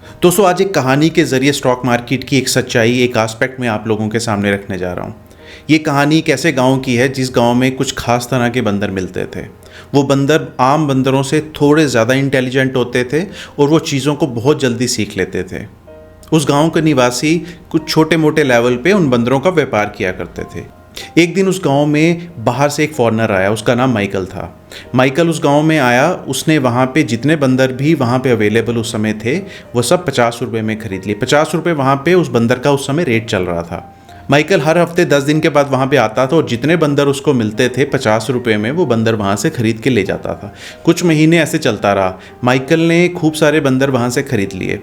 दोस्तों आज एक कहानी के ज़रिए स्टॉक मार्केट की एक सच्चाई, एक एस्पेक्ट मैं आप लोगों के सामने रखने जा रहा हूँ। ये कहानी एक ऐसे गांव की है जिस गांव में कुछ खास तरह के बंदर मिलते थे। वो बंदर आम बंदरों से थोड़े ज़्यादा इंटेलिजेंट होते थे और वो चीज़ों को बहुत जल्दी सीख लेते थे। उस गांव के निवासी कुछ छोटे मोटे लेवल पे उन बंदरों का व्यापार किया करते थे। एक दिन उस गांव में बाहर से एक फॉरेनर आया, उसका नाम माइकल था। माइकल उस गांव में आया, उसने वहाँ पे जितने बंदर भी वहाँ पे अवेलेबल उस समय थे वो सब 50 रुपये में खरीद लिए। 50 रुपये वहाँ पे उस बंदर का उस समय रेट चल रहा था। माइकल हर हफ्ते 10 दिन के बाद वहाँ पे आता था और जितने बंदर उसको मिलते थे 50 रुपये में वो बंदर वहाँ से खरीद के ले जाता था। कुछ महीने ऐसे चलता रहा। माइकल ने खूब सारे बंदर वहाँ से खरीद लिए।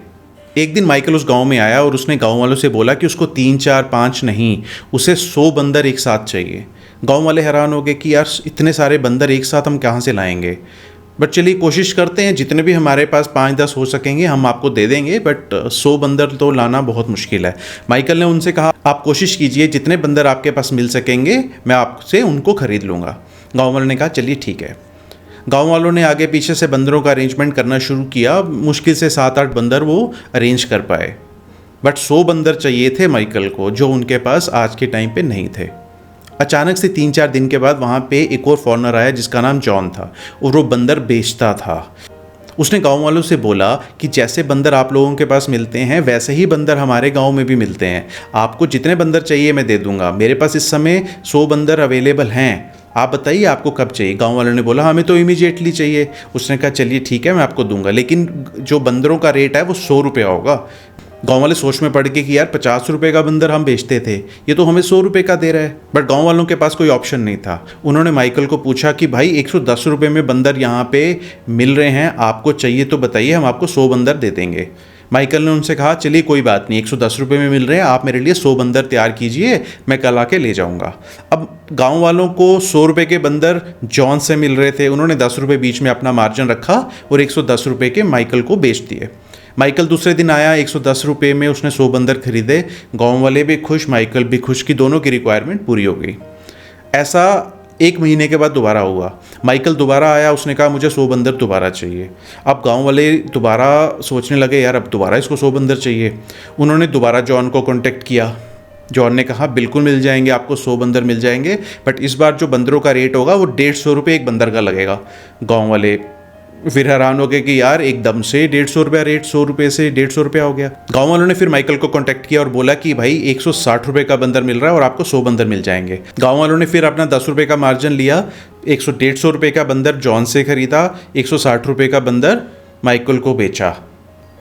एक दिन माइकल उस गांव में आया और उसने गांव वालों से बोला कि उसको 3, 4, 5 नहीं, उसे 100 बंदर एक साथ चाहिए। गांव वाले हैरान हो गए कि यार इतने सारे बंदर एक साथ हम कहाँ से लाएंगे। बट चलिए कोशिश करते हैं, जितने भी हमारे पास 5-10 हो सकेंगे हम आपको दे देंगे, बट 100 बंदर तो लाना बहुत मुश्किल है। माइकल ने उनसे कहा आप कोशिश कीजिए, जितने बंदर आपके पास मिल सकेंगे मैं आपसे उनको खरीद लूँगा। गाँव वालों ने कहा चलिए ठीक है। गांव वालों ने आगे पीछे से बंदरों का अरेंजमेंट करना शुरू किया। मुश्किल से 7-8 बंदर वो अरेंज कर पाए, बट 100 बंदर चाहिए थे माइकल को, जो उनके पास आज के टाइम पे नहीं थे। अचानक से 3-4 दिन के बाद वहाँ पे एक और फॉरेनर आया जिसका नाम जॉन था और वो बंदर बेचता था। उसने गांव वालों से बोला कि जैसे बंदर आप लोगों के पास मिलते हैं वैसे ही बंदर हमारे गांव में भी मिलते हैं। आपको जितने बंदर चाहिए मैं दे दूंगा। मेरे पास इस समय 100 बंदर अवेलेबल हैं, आप बताइए आपको कब चाहिए। गांव वालों ने बोला हमें तो इमीडिएटली चाहिए। उसने कहा चलिए ठीक है मैं आपको दूंगा, लेकिन जो बंदरों का रेट है वो 100 रुपये होगा। गांव वाले सोच में पड़ गए कि यार 50 रुपये का बंदर हम बेचते थे, ये तो हमें 100 रुपये का दे रहा है। बट गांव वालों के पास कोई ऑप्शन नहीं था। उन्होंने माइकल को पूछा कि भाई 110 रुपये में बंदर यहाँ पे मिल रहे हैं, आपको चाहिए तो बताइए, हम आपको 100 बंदर दे देंगे। माइकल ने उनसे कहा चलिए कोई बात नहीं, 110 रुपये में मिल रहे हैं, आप मेरे लिए 100 बंदर तैयार कीजिए, मैं कल आके ले जाऊंगा। अब गांव वालों को 100 रुपये के बंदर जॉन से मिल रहे थे। उन्होंने 10 रुपये बीच में अपना मार्जिन रखा और 110 रुपये के माइकल को बेच दिए। माइकल दूसरे दिन आया, 110 रुपये में उसने 100 बंदर खरीदे। गाँव वाले भी खुश, माइकल भी खुश कि दोनों की रिक्वायरमेंट पूरी हो गई। ऐसा 1 महीने के बाद दोबारा हुआ। माइकल दोबारा आया, उसने कहा मुझे 100 बंदर दोबारा चाहिए। अब गांव वाले दोबारा सोचने लगे यार अब दोबारा इसको 100 बंदर चाहिए। उन्होंने दोबारा जॉन को कांटेक्ट किया। जॉन ने कहा बिल्कुल मिल जाएंगे, आपको 100 बंदर मिल जाएंगे, बट इस बार जो बंदरों का रेट होगा वो 150 रुपये एक बंदर का लगेगा। गाँव वाले फिर हैरान हो गए कि यार एकदम से 150 रुपया रेट, 100 रुपये से 150 रुपया हो गया। गांव वालों ने फिर माइकल को कांटेक्ट किया और बोला कि भाई 160 रुपये का बंदर मिल रहा है और आपको 100 बंदर मिल जाएंगे। गांव वालों ने फिर अपना 10 रुपये का मार्जिन लिया, 150 रुपये का बंदर जॉन से खरीदा, 160 रुपये का बंदर माइकल को बेचा।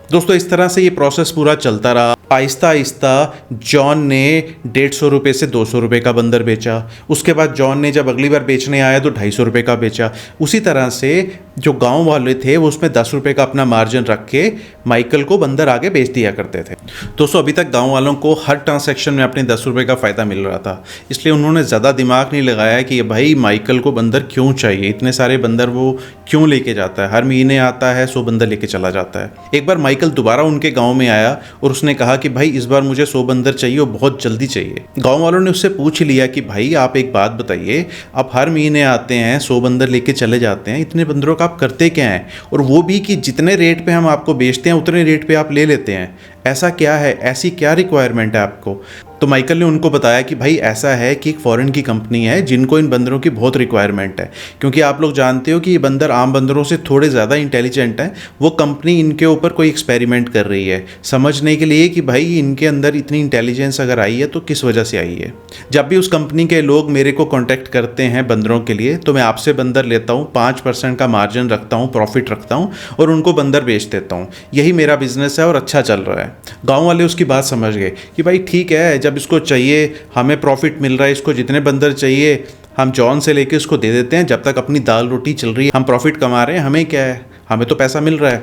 दोस्तों इस तरह से ये प्रोसेस पूरा चलता रहा। आहिस्ता आहिस्ता जॉन ने 150 रुपये से 200 रुपये का बंदर बेचा। उसके बाद जॉन ने जब अगली बार बेचने आया तो 250 रुपये का बेचा। उसी तरह से जो गांव वाले थे वो उसमें 10 रुपये का अपना मार्जिन रख के माइकल को बंदर आगे बेच दिया करते थे। दोस्तों अभी तक गांव वालों को हर ट्रांसैक्शन में अपने 10 रुपये का फ़ायदा मिल रहा था, इसलिए उन्होंने ज़्यादा दिमाग नहीं लगाया कि भाई माइकल को बंदर क्यों चाहिए, इतने सारे बंदर वो क्यों लेके जाता है, हर महीने आता है 100 बंदर लेके चला जाता है। एक बार माइकल दोबारा उनके गाँव में आया और उसने कहा कि भाई इस बार मुझे 100 बंदर चाहिए और बहुत जल्दी चाहिए। गांव वालों ने उससे पूछ लिया कि भाई आप एक बात बताइए, आप हर महीने आते हैं 100 बंदर लेके चले जाते हैं, इतने बंदरों का आप करते क्या हैं, और वो भी कि जितने रेट पे हम आपको बेचते हैं उतने रेट पे आप ले लेते हैं, ऐसा क्या है, ऐसी क्या रिक्वायरमेंट है आपको। तो माइकल ने उनको बताया कि भाई ऐसा है कि एक फॉरेन की कंपनी है जिनको इन बंदरों की बहुत रिक्वायरमेंट है, क्योंकि आप लोग जानते हो कि ये बंदर आम बंदरों से थोड़े ज़्यादा इंटेलिजेंट हैं। वो कंपनी इनके ऊपर कोई एक्सपेरिमेंट कर रही है समझने के लिए कि भाई इनके अंदर इतनी इंटेलिजेंस अगर आई है तो किस वजह से आई है। जब भी उस कंपनी के लोग मेरे को कॉन्टैक्ट करते हैं बंदरों के लिए तो मैं आपसे बंदर लेता हूँ, 5% का मार्जिन रखता हूँ, प्रॉफिट रखता हूँ और उनको बंदर बेच देता हूँ। यही मेरा बिजनेस है और अच्छा चल रहा है। गाँव वाले उसकी बात समझ गए कि भाई ठीक है, जब इसको चाहिए हमें प्रॉफिट मिल रहा है, इसको जितने बंदर चाहिए हम जॉन से लेके इसको दे देते हैं, जब तक अपनी दाल रोटी चल रही है हम प्रॉफिट कमा रहे हैं, हमें क्या है, हमें तो पैसा मिल रहा है।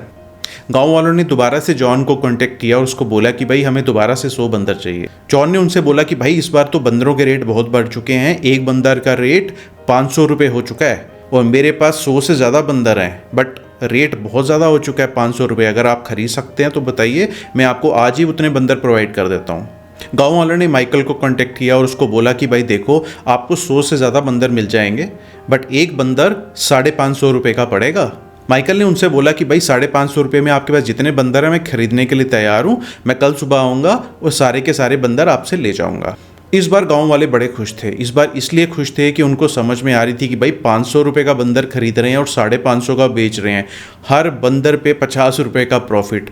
गांव वालों ने दोबारा से जॉन को कांटेक्ट किया और उसको बोला कि भाई हमें दोबारा से 100 बंदर चाहिए। जॉन ने उनसे बोला कि भाई इस बार तो बंदरों के रेट बहुत बढ़ चुके हैं, एक बंदर का रेट 500 रुपये हो चुका है और मेरे पास 100 से ज़्यादा बंदर हैं, बट रेट बहुत ज़्यादा हो चुका है 500 रुपये। अगर आप खरीद सकते हैं तो बताइए, मैं आपको आज ही उतने बंदर प्रोवाइड कर देता हूँ। गांव वालों ने माइकल को कांटेक्ट किया और उसको बोला कि भाई देखो आपको 100 से ज़्यादा बंदर मिल जाएंगे, बट एक बंदर 550 रुपये का पड़ेगा। माइकल ने उनसे बोला कि भाई 550 में आपके पास जितने बंदर हैं मैं खरीदने के लिए तैयार हूँ, मैं कल सुबह आऊँगा और सारे के सारे बंदर आपसे ले जाऊँगा। इस बार गांव वाले बड़े खुश थे। इस बार इसलिए खुश थे कि उनको समझ में आ रही थी कि भाई 500 रुपये का बंदर खरीद रहे हैं और 550 का बेच रहे हैं, हर बंदर पे 50 रुपये का प्रॉफिट,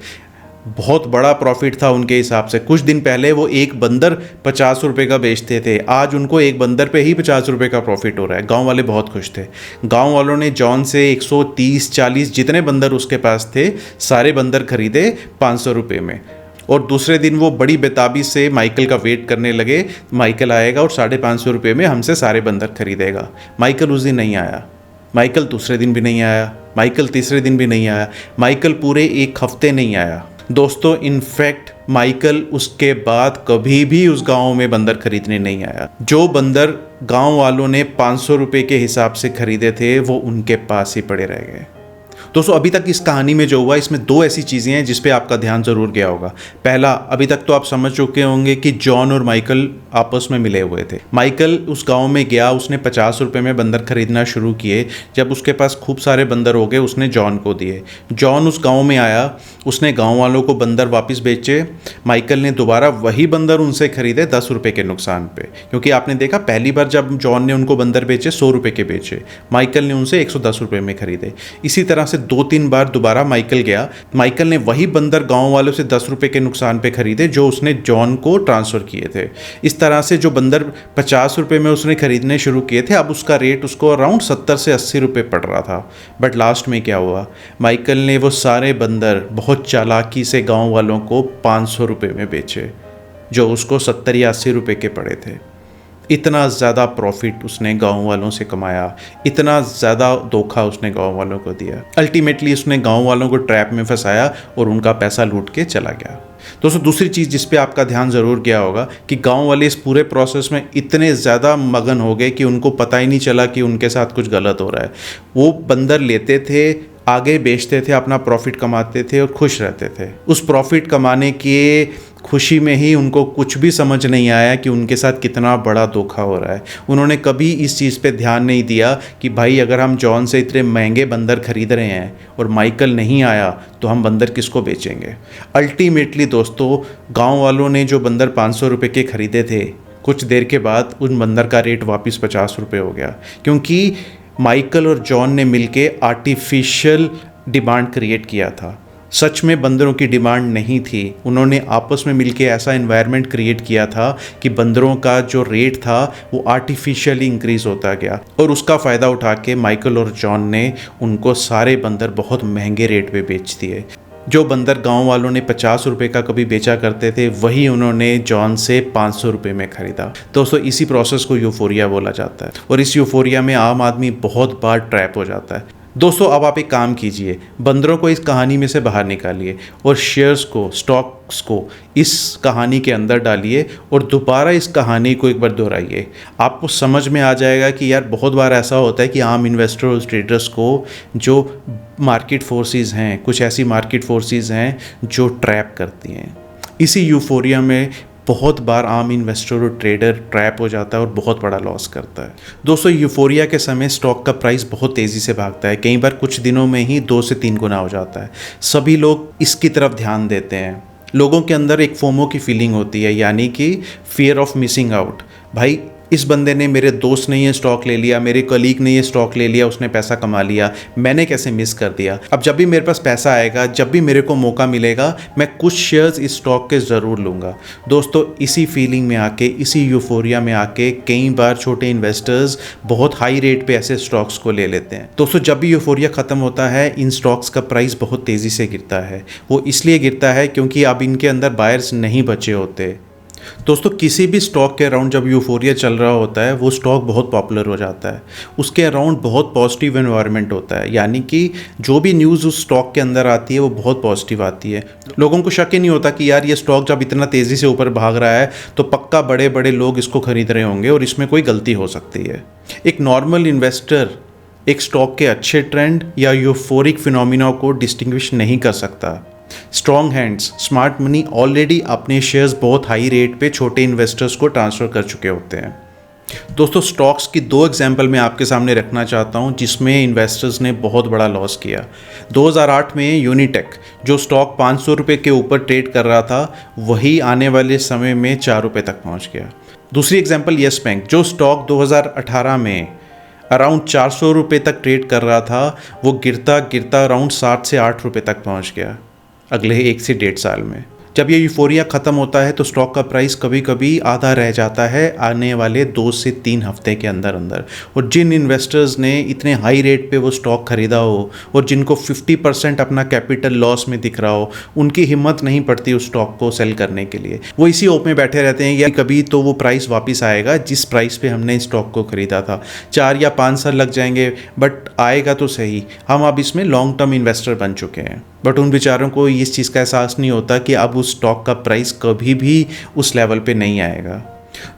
बहुत बड़ा प्रॉफिट था उनके हिसाब से। कुछ दिन पहले वो एक बंदर 50 रुपये का बेचते थे, आज उनको एक बंदर पे ही 50 रुपये का प्रॉफिट हो रहा है। गांव वाले बहुत खुश थे। गांव वालों ने जॉन से 130-40 जितने बंदर उसके पास थे सारे बंदर खरीदे 500 रुपये में। और दूसरे दिन वो बड़ी बेताबी से माइकल का वेट करने लगे, माइकल आएगा और 550 रुपये में हमसे सारे बंदर खरीदेगा। माइकल उस दिन नहीं आया, माइकल दूसरे दिन भी नहीं आया, माइकल तीसरे दिन भी नहीं आया, माइकल पूरे एक हफ्ते नहीं आया। दोस्तों, इनफैक्ट माइकल उसके बाद कभी भी उस गांव में बंदर खरीदने नहीं आया। जो बंदर गांव वालों ने 500 रुपये के हिसाब से खरीदे थे वो उनके पास ही पड़े रह गए। दोस्तों, अभी तक इस कहानी में जो हुआ, इसमें दो ऐसी चीज़ें हैं जिस पे आपका ध्यान ज़रूर गया होगा। पहला, अभी तक तो आप समझ चुके होंगे कि जॉन और माइकल आपस में मिले हुए थे। माइकल उस गांव में गया, उसने 50 रुपये में बंदर खरीदना शुरू किए। जब उसके पास खूब सारे बंदर हो गए उसने जॉन को दिए। जॉन उस गाँव में आया, उसने गाँव वालों को बंदर वापस बेचे। माइकल ने दोबारा वही बंदर उनसे खरीदे 10 रुपये के नुकसान पे, क्योंकि आपने देखा पहली बार जब जॉन ने उनको बंदर बेचे 100 रुपये के बेचे, माइकल ने उनसे 110 रुपये में खरीदे। इसी तरह से 2-3 बार दोबारा माइकल गया, माइकल ने वही बंदर गांव वालों से 10 रुपये के नुकसान पे खरीदे जो उसने जॉन को ट्रांसफ़र किए थे। इस तरह से जो बंदर 50 रुपये में उसने खरीदने शुरू किए थे, अब उसका रेट उसको अराउंड 70 से 80 रुपये पड़ रहा था। बट लास्ट में क्या हुआ, माइकल ने वो सारे बंदर बहुत चालाकी से गाँव वालों को 500 रुपये में बेचे, जो उसको 70 या 80 रुपये के पड़े थे। इतना ज़्यादा प्रॉफिट उसने गांव वालों से कमाया, इतना ज़्यादा धोखा उसने गांव वालों को दिया। अल्टीमेटली उसने गांव वालों को ट्रैप में फंसाया और उनका पैसा लूट के चला गया। दोस्तों, दूसरी चीज़ जिस पे आपका ध्यान ज़रूर गया होगा कि गांव वाले इस पूरे प्रोसेस में इतने ज़्यादा मगन हो गए कि उनको पता ही नहीं चला कि उनके साथ कुछ गलत हो रहा है। वो बंदर लेते थे, आगे बेचते थे, अपना प्रॉफिट कमाते थे और खुश रहते थे। उस प्रॉफिट कमाने की खुशी में ही उनको कुछ भी समझ नहीं आया कि उनके साथ कितना बड़ा धोखा हो रहा है। उन्होंने कभी इस चीज़ पे ध्यान नहीं दिया कि भाई अगर हम जॉन से इतने महंगे बंदर खरीद रहे हैं और माइकल नहीं आया तो हम बंदर किसको बेचेंगे। अल्टीमेटली दोस्तों, गांव वालों ने जो बंदर 500 रुपये के खरीदे थे, कुछ देर के बाद उन बंदर का रेट वापस 50 रुपये हो गया, क्योंकि माइकल और जॉन ने मिलके आर्टिफिशियल डिमांड क्रिएट किया था। सच में बंदरों की डिमांड नहीं थी, उन्होंने आपस में मिलके ऐसा एनवायरनमेंट क्रिएट किया था कि बंदरों का जो रेट था वो आर्टिफिशियली इंक्रीज़ होता गया, और उसका फ़ायदा उठा के माइकल और जॉन ने उनको सारे बंदर बहुत महंगे रेट पे बेच दिए। जो बंदर गांव वालों ने 50 रुपये का कभी बेचा करते थे, वही उन्होंने जॉन से 500 रुपये में ख़रीदा। दोस्तों, इसी प्रोसेस को यूफोरिया बोला जाता है, और इस यूफोरिया में आम आदमी बहुत बार ट्रैप हो जाता है। दोस्तों, अब आप एक काम कीजिए, बंदरों को इस कहानी में से बाहर निकालिए और शेयर्स को, स्टॉक्स को इस कहानी के अंदर डालिए और दोबारा इस कहानी को एक बार दोहराइए। आपको समझ में आ जाएगा कि यार बहुत बार ऐसा होता है कि आम इन्वेस्टर और ट्रेडर्स को जो मार्केट फोर्सेस हैं, कुछ ऐसी मार्केट फोर्सेस हैं जो ट्रैप करती हैं। इसी यूफोरिया में बहुत बार आम इन्वेस्टर और ट्रेडर ट्रैप हो जाता है और बहुत बड़ा लॉस करता है। दोस्तों, यूफोरिया के समय स्टॉक का प्राइस बहुत तेज़ी से भागता है, कई बार कुछ दिनों में ही 2 से 3 गुना हो जाता है। सभी लोग इसकी तरफ ध्यान देते हैं। लोगों के अंदर एक फोमो की फीलिंग होती है, यानी कि फियर ऑफ मिसिंग आउट। भाई, इस बंदे ने, मेरे दोस्त ने ये स्टॉक ले लिया, मेरे कलीग ने ये स्टॉक ले लिया, उसने पैसा कमा लिया, मैंने कैसे मिस कर दिया। अब जब भी मेरे पास पैसा आएगा, जब भी मेरे को मौका मिलेगा, मैं कुछ शेयर्स इस स्टॉक के ज़रूर लूँगा। दोस्तों, इसी फीलिंग में आके, इसी यूफोरिया में आके कई बार छोटे इन्वेस्टर्स बहुत हाई रेट पे ऐसे स्टॉक्स को ले लेते हैं। दोस्तों, जब भी यूफोरिया ख़त्म होता है, इन स्टॉक्स का प्राइस बहुत तेज़ी से गिरता है। वो इसलिए गिरता है क्योंकि अब इनके अंदर बायर्स नहीं बचे होते। दोस्तों, किसी भी स्टॉक के अराउंड जब यूफोरिया चल रहा होता है, वो स्टॉक बहुत पॉपुलर हो जाता है, उसके अराउंड बहुत पॉजिटिव एनवायरनमेंट होता है, यानी कि जो भी न्यूज़ उस स्टॉक के अंदर आती है वो बहुत पॉजिटिव आती है। लोगों को शक ही नहीं होता कि यार ये स्टॉक जब इतना तेज़ी से ऊपर भाग रहा है तो पक्का बड़े बड़े लोग इसको खरीद रहे होंगे और इसमें कोई गलती हो सकती है। एक नॉर्मल इन्वेस्टर एक स्टॉक के अच्छे ट्रेंड या यूफोरिक फिनोमिना को डिस्टिंग्विश नहीं कर सकता। Strong hands, smart money already अपने शेयर्स बहुत हाई रेट पे छोटे इन्वेस्टर्स को ट्रांसफ़र कर चुके होते हैं। दोस्तों स्टॉक्स की दो एग्जांपल मैं आपके सामने रखना चाहता हूं जिसमें इन्वेस्टर्स ने बहुत बड़ा लॉस किया। 2008 में यूनिटेक जो स्टॉक 500 रुपये के ऊपर ट्रेड कर रहा था वही आने वाले समय में 4 रुपये तक पहुंच गया। दूसरी एग्जांपल यस बैंक जो स्टॉक 2018 में अराउंड 400 रुपये तक ट्रेड कर रहा था वो गिरता गिरता अराउंड 7 से 8 रुपये तक पहुंच गया अगले 1 से 1.5 साल में। जब ये यूफोरिया ख़त्म होता है तो स्टॉक का प्राइस कभी कभी आधा रह जाता है आने वाले 2 से 3 हफ्ते के अंदर अंदर। और जिन इन्वेस्टर्स ने इतने हाई रेट पे वो स्टॉक ख़रीदा हो और जिनको 50% अपना कैपिटल लॉस में दिख रहा हो उनकी हिम्मत नहीं पड़ती उस स्टॉक को सेल करने के लिए। वो इसी होप में बैठे रहते हैं या कभी तो वो प्राइस वापस आएगा जिस प्राइस पे हमने इस स्टॉक को ख़रीदा था। 4 या 5 साल लग जाएंगे बट आएगा तो सही। हम अब इसमें लॉन्ग टर्म इन्वेस्टर बन चुके हैं बट उन बेचारों को इस चीज़ का एहसास नहीं होता कि अब उस स्टॉक का प्राइस कभी भी उस लेवल पे नहीं आएगा।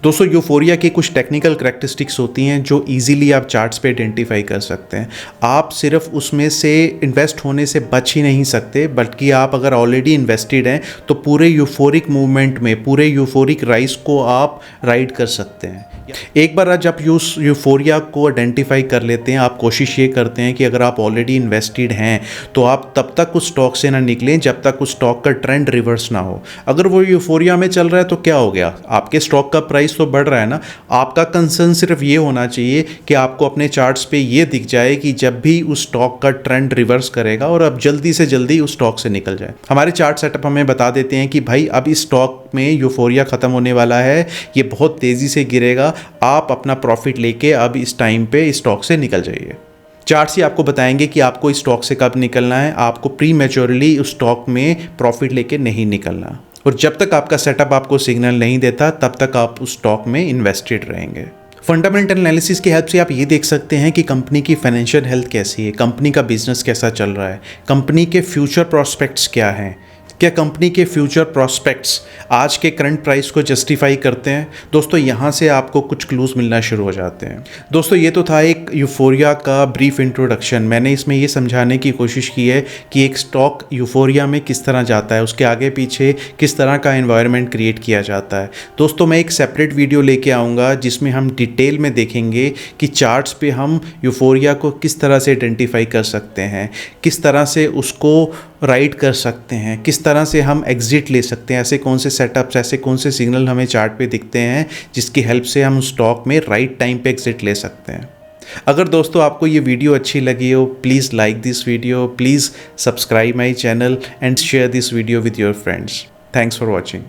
दोस्तों यूफोरिया की कुछ टेक्निकल करैक्टरिस्टिक्स होती हैं जो इजीली आप चार्ट्स पे आइडेंटिफाई कर सकते हैं। आप सिर्फ उसमें से इन्वेस्ट होने से बच ही नहीं सकते बल्कि आप अगर ऑलरेडी इन्वेस्टेड हैं तो पूरे यूफोरिक मूवमेंट में पूरे यूफोरिक राइज को आप राइड कर सकते हैं। एक बार जब यूफोरिया को आइडेंटिफाई कर लेते हैं आप कोशिश ये करते हैं कि अगर आप ऑलरेडी इन्वेस्टेड हैं तो आप तब तक उस स्टॉक से ना निकलें जब तक उस स्टॉक का ट्रेंड रिवर्स ना हो। अगर वो यूफोरिया में चल रहा है तो क्या हो गया, आपके स्टॉक का प्राइस तो बढ़ रहा है ना। आपका कंसर्न सिर्फ ये होना चाहिए कि आपको अपने चार्ट्स पे ये दिख जाए कि जब भी उस स्टॉक का ट्रेंड रिवर्स करेगा और अब जल्दी से जल्दी उस स्टॉक से निकल जाए। हमारे चार्ट सेटअप हमें बता देते हैं कि भाई अब इस स्टॉक में यूफोरिया ख़त्म होने वाला है, ये बहुत तेज़ी से गिरेगा, आप अपना प्रॉफिट लेके अब इस टाइम पे इस स्टॉक से निकल जाइए। चार्ट्स ही आपको बताएंगे कि आपको इस स्टॉक से कब निकलना है। आपको प्री मैच्योरली उस स्टॉक में प्रॉफिट लेके नहीं निकलना और जब तक आपका सेटअप आपको सिग्नल नहीं देता तब तक आप उस स्टॉक में इन्वेस्टेड रहेंगे। फंडामेंटल एनालिसिस की हेल्प से आप ये देख सकते हैं कि कंपनी की फाइनेंशियल हेल्थ कैसी है, कंपनी का बिजनेस कैसा चल रहा है, कंपनी के फ्यूचर प्रॉस्पेक्ट्स क्या हैं, क्या कंपनी के फ्यूचर प्रॉस्पेक्ट्स आज के करंट प्राइस को जस्टिफाई करते हैं। दोस्तों यहाँ से आपको कुछ क्लूज़ मिलना शुरू हो जाते हैं। दोस्तों ये तो था एक यूफोरिया का ब्रीफ इंट्रोडक्शन। मैंने इसमें ये समझाने की कोशिश की है कि एक स्टॉक यूफोरिया में किस तरह जाता है, उसके आगे पीछे किस तरह का एनवायरनमेंट क्रिएट किया जाता है। दोस्तों मैं एक सेपरेट वीडियो लेके आऊँगा जिसमें हम डिटेल में देखेंगे कि चार्ट्स पे हम यूफोरिया को किस तरह से आइडेंटिफाई कर सकते हैं, किस तरह से उसको राइड कर सकते हैं, किस तरह से हम एग्जिट ले सकते हैं, ऐसे कौन से सेटअप्स, ऐसे कौन से सिग्नल हमें चार्ट पे दिखते हैं जिसकी हेल्प से हम स्टॉक में राइट टाइम पे एग्जिट ले सकते हैं। अगर दोस्तों आपको ये वीडियो अच्छी लगी हो please like this video, please subscribe my channel and share this video with your friends. Thanks for watching.